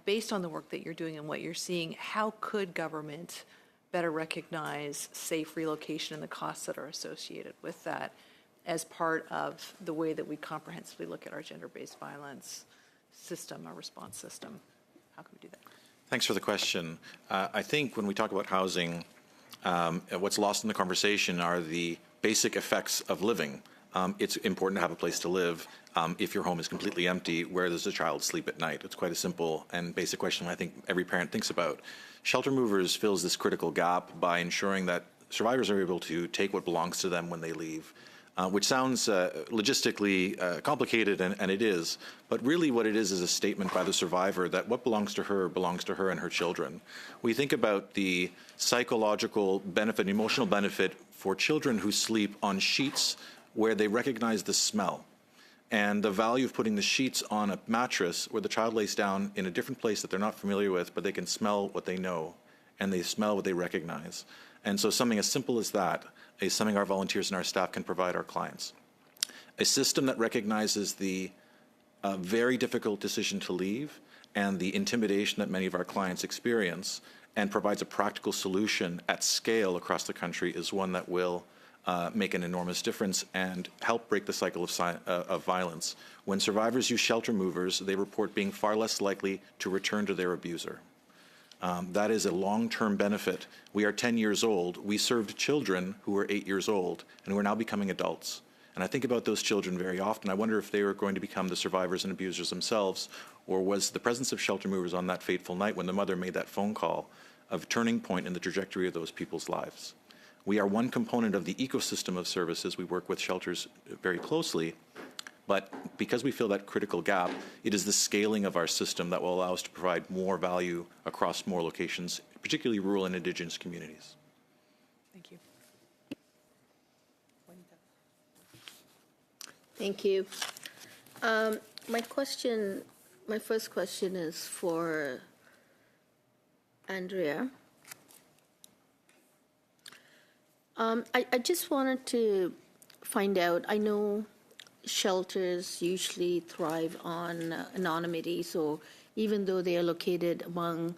K: based on the work that you're doing and what you're seeing, how could government better recognize safe relocation and the costs that are associated with that as part of the way that we comprehensively look at our gender-based violence system, our response system? How can we do that?
F: Thanks for the question. I think when we talk about housing, what's lost in the conversation are the basic effects of living. It's important to have a place to live. If your home is completely empty, where does the child sleep at night? It's quite a simple and basic question I think every parent thinks about. Shelter Movers fills this critical gap by ensuring that survivors are able to take what belongs to them when they leave, which sounds logistically complicated, and it is. But really what it is a statement by the survivor that what belongs to her and her children. We think about the psychological benefit, emotional benefit for children who sleep on sheets where they recognize the smell, and the value of putting the sheets on a mattress where the child lays down in a different place that they're not familiar with, but they can smell what they know, and they smell what they recognize. And so something as simple as that is something our volunteers and our staff can provide our clients. A system that recognizes the very difficult decision to leave and the intimidation that many of our clients experience and provides a practical solution at scale across the country is one that will make an enormous difference and help break the cycle of violence. When survivors use shelter movers, they report being far less likely to return to their abuser. That is a long-term benefit. We are 10 years old. We served children who were 8 years old and who are now becoming adults. And I think about those children very often. I wonder if they are going to become the survivors and abusers themselves, or was the presence of shelter movers on that fateful night when the mother made that phone call a turning point in the trajectory of those people's lives. We are one component of the ecosystem of services. We work with shelters very closely, but because we fill that critical gap, it is the scaling of our system that will allow us to provide more value across more locations, particularly rural and Indigenous communities.
B: Thank you.
C: Thank you. My first question is for Andrea. I just wanted to find out, I know shelters usually thrive on anonymity, so even though they are located among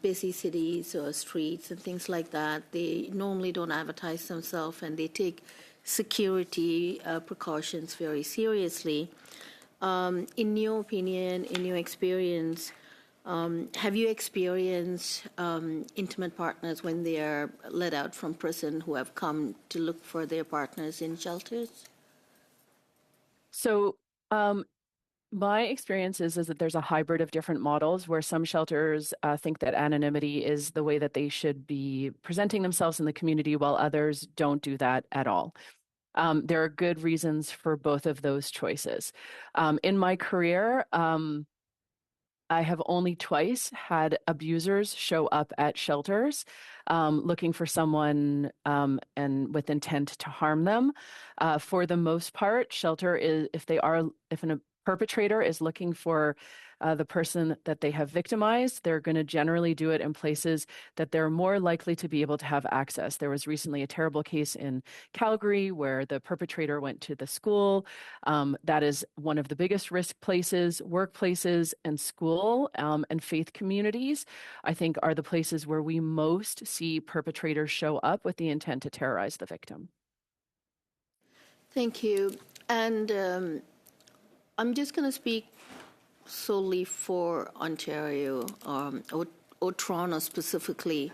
C: busy cities or streets and things like that, they normally don't advertise themselves and they take security precautions very seriously. In your opinion, in your experience, have you experienced intimate partners when they are let out from prison who have come to look for their partners in shelters?
E: So my experience is that there's a hybrid of different models where some shelters think that anonymity is the way that they should be presenting themselves in the community, while others don't do that at all. There are good reasons for both of those choices. In my career, I have only twice had abusers show up at shelters looking for someone and with intent to harm them. For the most part, shelter is, if a perpetrator is looking for the person that they have victimized, they're going to generally do it in places that they're more likely to be able to have access. There was recently a terrible case in Calgary where the perpetrator went to the school. That is one of the biggest risk places. Workplaces and school and faith communities, I think, are the places where we most see perpetrators show up with the intent to terrorize the victim.
C: Thank you. And I'm just going to speak solely for Ontario or Toronto specifically.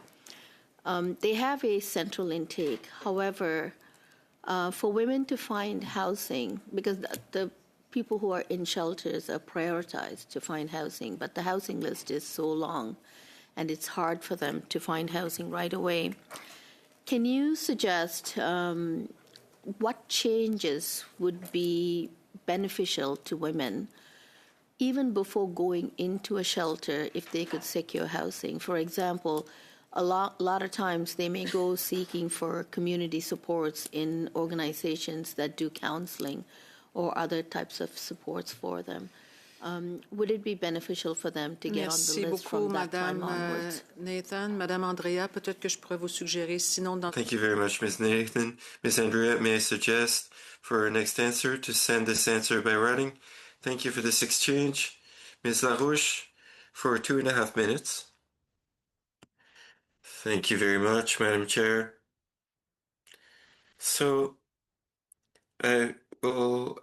C: They have a central intake. However, for women to find housing, because the people who are in shelters are prioritized to find housing, but the housing list is so long and it's hard for them to find housing right away. Can you suggest what changes would be beneficial to women even before going into a shelter if they could secure housing? For example, a lot of times they may go seeking for community supports in organizations that do counseling or other types of supports for them. Would it be beneficial for them to get on the list from that time onwards?
B: Nathan. Madame Andrea, peut-être que je pourrais vous suggérer, sinon dans...
N: Thank you very much, Ms. Nathan. Ms. Andrea, may I suggest for our next answer to send this answer by writing? Thank you for this exchange. Ms. LaRouche, for 2.5 minutes. Thank you very much, Madam Chair. So, I will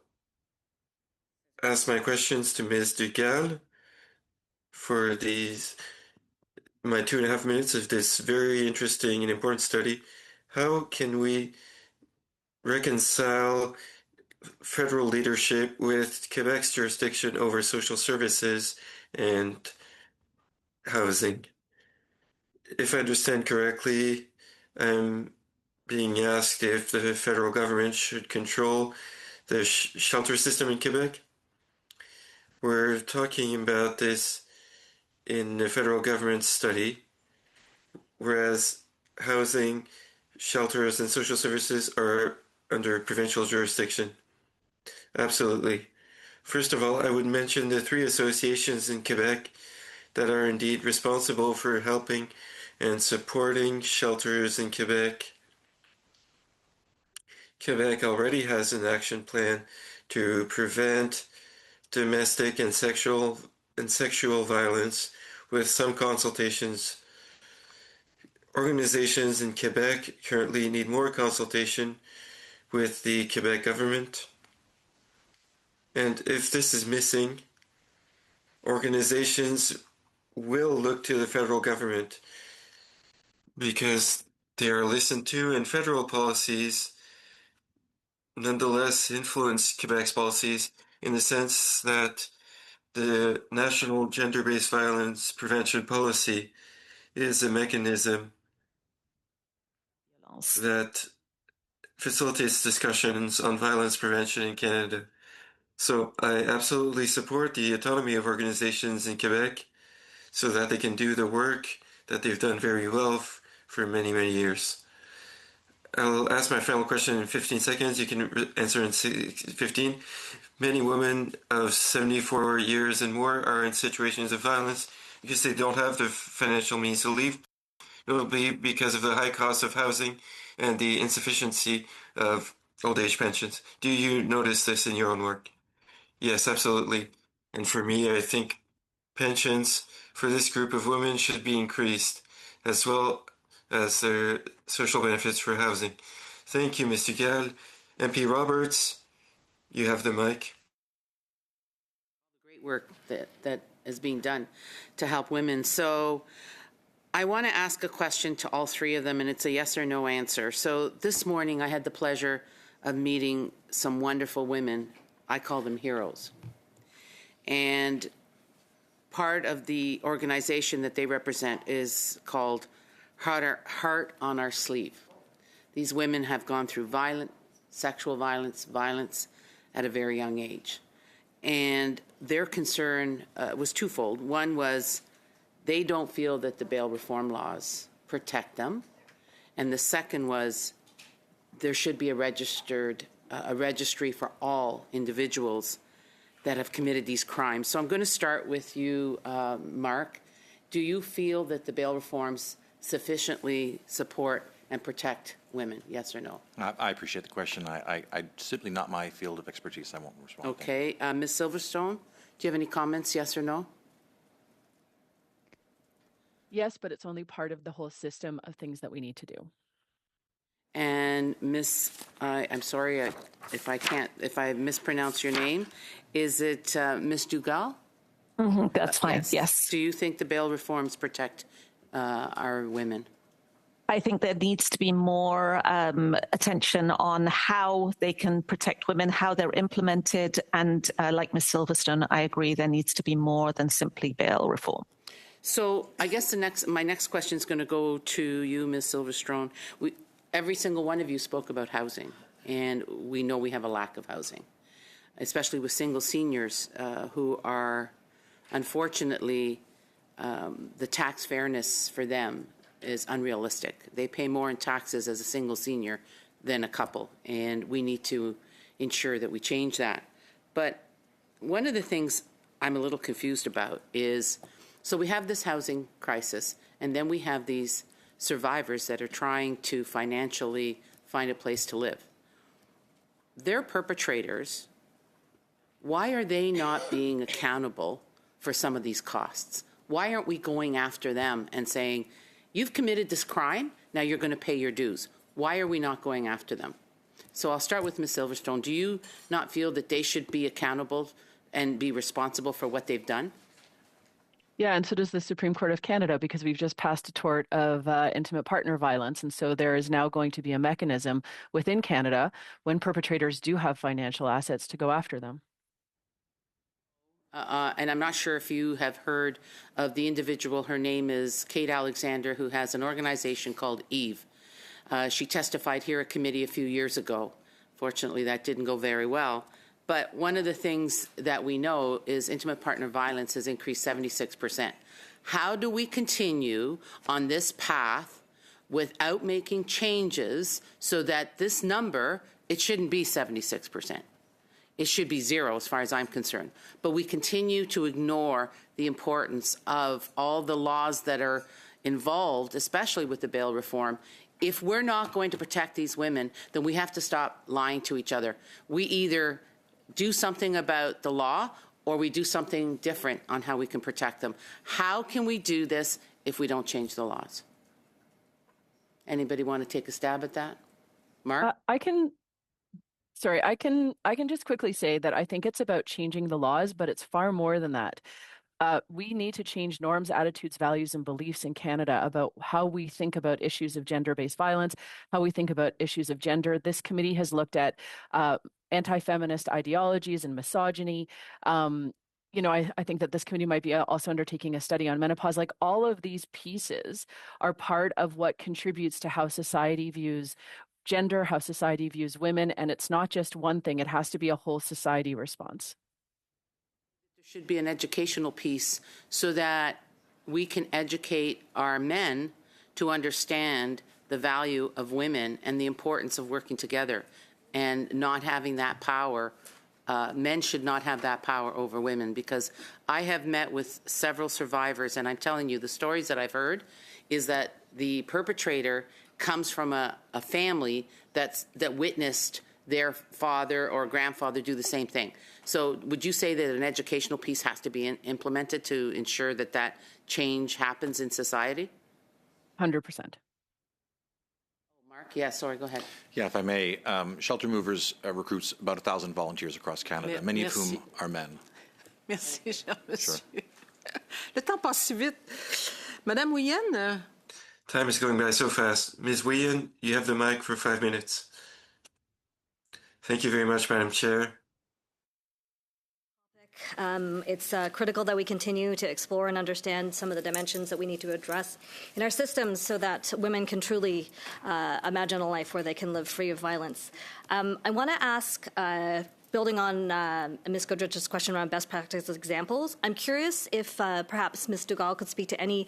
N: ask my questions to Ms. Dugal for my 2.5 minutes of this very interesting and important study. How can we reconcile federal leadership with Quebec's jurisdiction over social services and housing? If I understand correctly, I'm being asked if the federal government should control the shelter system in Quebec. We're talking about this in the federal government study, whereas housing, shelters, and social services are under provincial jurisdiction. Absolutely. First of all, I would mention the 3 associations in Quebec that are indeed responsible for helping and supporting shelters in Quebec. Quebec already has an action plan to prevent domestic and sexual violence, with some consultations organizations in Quebec currently need more consultation with the Quebec government. And if this is missing, organizations will look to the federal government because they are listened to, and federal policies nonetheless influence Quebec's policies in the sense that the National Gender-Based Violence Prevention Policy is a mechanism that facilitates discussions on violence prevention in Canada. So I absolutely support the autonomy of organizations in Quebec so that they can do the work that they've done very well for many, many years. I'll ask my final question in 15 seconds. You can answer in 15. Many women of 74 years and more are in situations of violence because they don't have the financial means to leave. It will be because of the high cost of housing and the insufficiency of old age pensions. Do you notice this in your own work? Yes, absolutely. And for me, I think pensions for this group of women should be increased, as well as their social benefits for housing. Thank you, Mr. Gall. MP Roberts, you have the mic.
O: Great work that is being done to help women. So I want to ask a question to all three of them, and it's a yes or no answer. So this morning I had the pleasure of meeting some wonderful women. I call them heroes. And part of the organization that they represent is called Heart on Our Sleeve. These women have gone through sexual violence at a very young age. And their concern was twofold. One was they don't feel that the bail reform laws protect them. And the second was there should be a registry for all individuals that have committed these crimes. So I'm going to start with you, Mark. Do you feel that the bail reforms sufficiently support and protect women? Yes or no?
F: I appreciate the question. I simply not my field of expertise. I won't respond.
O: Okay. Ms. Silverstone, do you have any comments, yes or no?
E: Yes, but it's only part of the whole system of things that we need to do.
O: And Miss, I'm sorry if I mispronounce your name. Is it Miss Dugal?
G: Mm-hmm, that's fine. Yes.
O: Do you think the bail reforms protect our women?
G: I think there needs to be more attention on how they can protect women, how they're implemented, and like Ms. Silverstone, I agree there needs to be more than simply bail reform.
O: So I guess my next question is going to go to you, Ms. Silverstone. Every single one of you spoke about housing, and we know we have a lack of housing, especially with single seniors who are, unfortunately, the tax fairness for them is unrealistic. They pay more in taxes as a single senior than a couple, and we need to ensure that we change that. But one of the things I'm a little confused about is, so we have this housing crisis, and then we have these survivors that are trying to financially find a place to live. They're perpetrators. Why are they not being accountable for some of these costs? Why aren't we going after them and saying, you've committed this crime, now you're going to pay your dues? Why are we not going after them? So I'll start with Ms. Silverstone. Do you not feel that they should be accountable and be responsible for what they've done?
E: Yeah, and so does the Supreme Court of Canada, because we've just passed a tort of intimate partner violence. And so there is now going to be a mechanism within Canada when perpetrators do have financial assets to go after them.
O: And I'm not sure if you have heard of the individual. Her name is Kate Alexander, who has an organization called EVE. She testified here at committee a few years ago. Fortunately, that didn't go very well. But one of the things that we know is intimate partner violence has increased 76%. How do we continue on this path without making changes so that this number, it shouldn't be 76%. It should be zero as far as I'm concerned. But we continue to ignore the importance of all the laws that are involved, especially with the bail reform. If we're not going to protect these women, then we have to stop lying to each other. We either do something about the law or we do something different on how we can protect them. How can we do this if we don't change the laws? Anybody want to take a stab at that? Mark?
E: I can just quickly say that I think it's about changing the laws, but it's far more than that. We need to change norms, attitudes, values, and beliefs in Canada about how we think about issues of gender-based violence, how we think about issues of gender. This committee has looked at anti-feminist ideologies and misogyny. I think that this committee might be also undertaking a study on menopause. Like, all of these pieces are part of what contributes to how society views gender, how society views women, and it's not just one thing. It has to be a whole society response.
O: There should be an educational piece so that we can educate our men to understand the value of women and the importance of working together and not having that power. Men should not have that power over women, because I have met with several survivors, and I'm telling you, the stories that I've heard is that the perpetrator comes from a family that witnessed their father or grandfather do the same thing. So would you say that an educational piece has to be implemented to ensure that that change happens in society?
E: 100%.
O: Mark? Yeah, sorry, go ahead.
F: Yeah, if I may, Shelter Movers recruits about 1,000 volunteers across Canada, many of whom are men.
B: Merci, cher monsieur. Le temps passe si vite. Madame Ouyen?
N: Time is going by so fast. Ms. Ouyen, you have the mic for 5 minutes. Thank you very much, Madam Chair.
P: It's critical that we continue to explore and understand some of the dimensions that we need to address in our systems so that women can truly imagine a life where they can live free of violence. I want to ask, building on Ms. Goodrich's question around best practice examples, I'm curious if perhaps Ms. Dugal could speak to any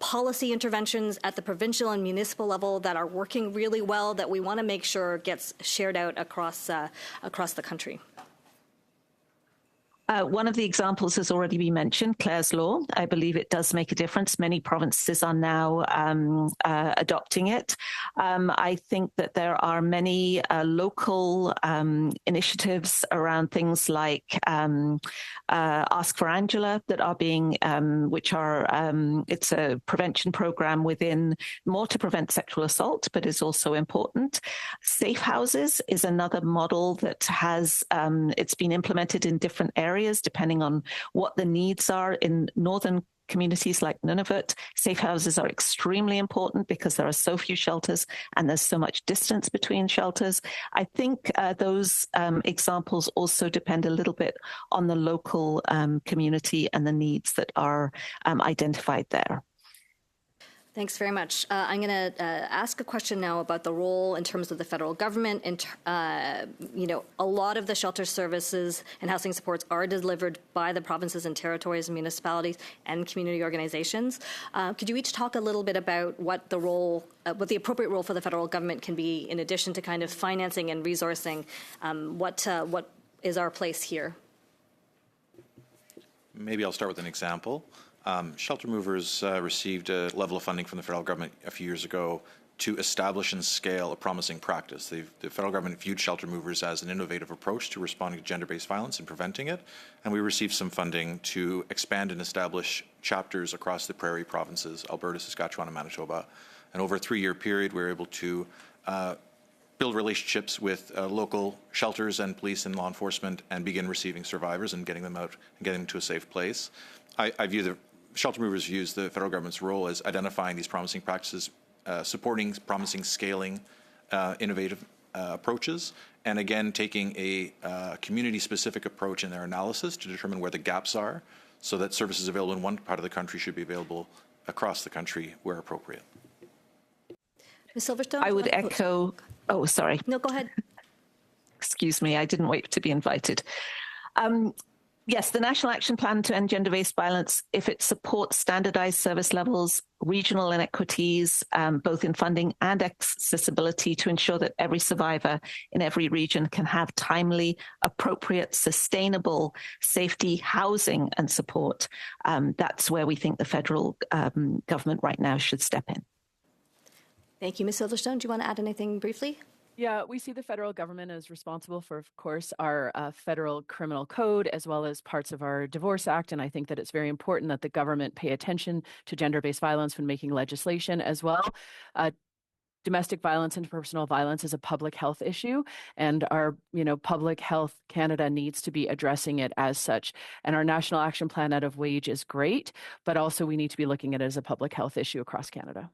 P: policy interventions at the provincial and municipal level that are working really well that we want to make sure gets shared out across the country.
G: One of the examples has already been mentioned, Clare's Law. I believe it does make a difference. Many provinces are now adopting it. I think that there are many local initiatives around things like Ask for Angela that are being, it's a prevention program within, more to prevent sexual assault, but is also important. Safe houses is another model that has, it's been implemented in different areas depending on what the needs are. In northern communities like Nunavut, safe houses are extremely important because there are so few shelters and there's so much distance between shelters. I think those examples also depend a little bit on the local community and the needs that are identified there.
P: Thanks very much. I'm going to ask a question now about the role in terms of the federal government. A lot of the shelter services and housing supports are delivered by the provinces and territories and municipalities and community organizations. Could you each talk a little bit about what the appropriate role for the federal government can be in addition to kind of financing and resourcing? What is our place here?
F: Maybe I'll start with an example. Shelter Movers received a level of funding from the federal government a few years ago to establish and scale a promising practice. The federal government viewed Shelter Movers as an innovative approach to responding to gender-based violence and preventing it, and we received some funding to expand and establish chapters across the prairie provinces, Alberta, Saskatchewan, and Manitoba. And over a 3-year period, we were able to build relationships with local shelters and police and law enforcement and begin receiving survivors and getting them out and getting them to a safe place. I view the Shelter Movers views the federal government's role as identifying these promising practices, supporting promising scaling, innovative approaches, and again taking a community-specific approach in their analysis to determine where the gaps are, so that services available in one part of the country should be available across the country where appropriate.
P: Ms. Silverstone?
G: I would echo. Oh, sorry.
P: No, go ahead.
G: Excuse me, I didn't wait to be invited. Yes, the National Action Plan to End Gender-Based Violence, if it supports standardized service levels, regional inequities, both in funding and accessibility to ensure that every survivor in every region can have timely, appropriate, sustainable safety, housing and support, that's where we think the federal government right now should step in.
P: Thank you. Ms. Silverstone, do you want to add anything briefly?
E: Yeah, we see the federal government as responsible for, of course, our federal criminal code as well as parts of our Divorce Act. And I think that it's very important that the government pay attention to gender-based violence when making legislation as well. domestic violence and personal violence is a public health issue, and our, Public Health Canada needs to be addressing it as such. And our National Action Plan out of Wage is great, but also we need to be looking at it as a public health issue across Canada.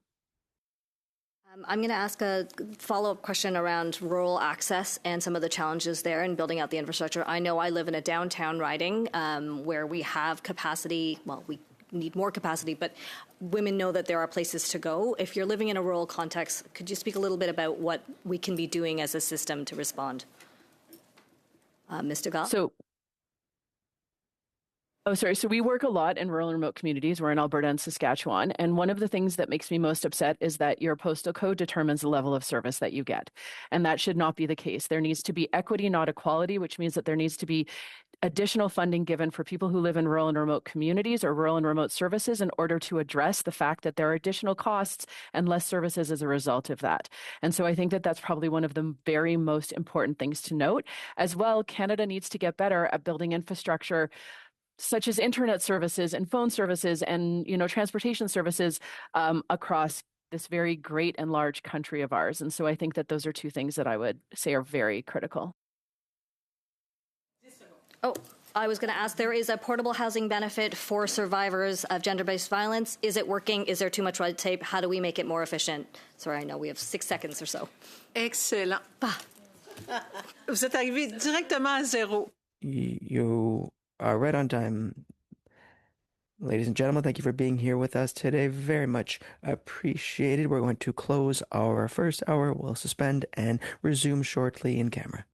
P: I'm going to ask a follow-up question around rural access and some of the challenges there in building out the infrastructure. I know I live in a downtown riding where we have capacity. Well, we need more capacity, but women know that there are places to go. If you're living in a rural context, could you speak a little bit about what we can be doing as a system to respond? Ms. Dugal?
E: So we work a lot in rural and remote communities. We're in Alberta and Saskatchewan. And one of the things that makes me most upset is that your postal code determines the level of service that you get. And that should not be the case. There needs to be equity, not equality, which means that there needs to be additional funding given for people who live in rural and remote communities or rural and remote services in order to address the fact that there are additional costs and less services as a result of that. And so I think that that's probably one of the very most important things to note. As well, Canada needs to get better at building infrastructure such as internet services and phone services and, transportation services across this very great and large country of ours. And so I think that those are two things that I would say are very critical.
P: Oh, I was going to ask, there is a portable housing benefit for survivors of gender-based violence. Is it working? Is there too much red tape? How do we make it more efficient? Sorry, I know we have 6 seconds or so.
B: Excellent. Vous êtes arrivé directement à zéro.
A: You are right on time. Ladies and gentlemen, thank you for being here with us today. Very much appreciated. We're going to close our first hour. We'll suspend and resume shortly in camera.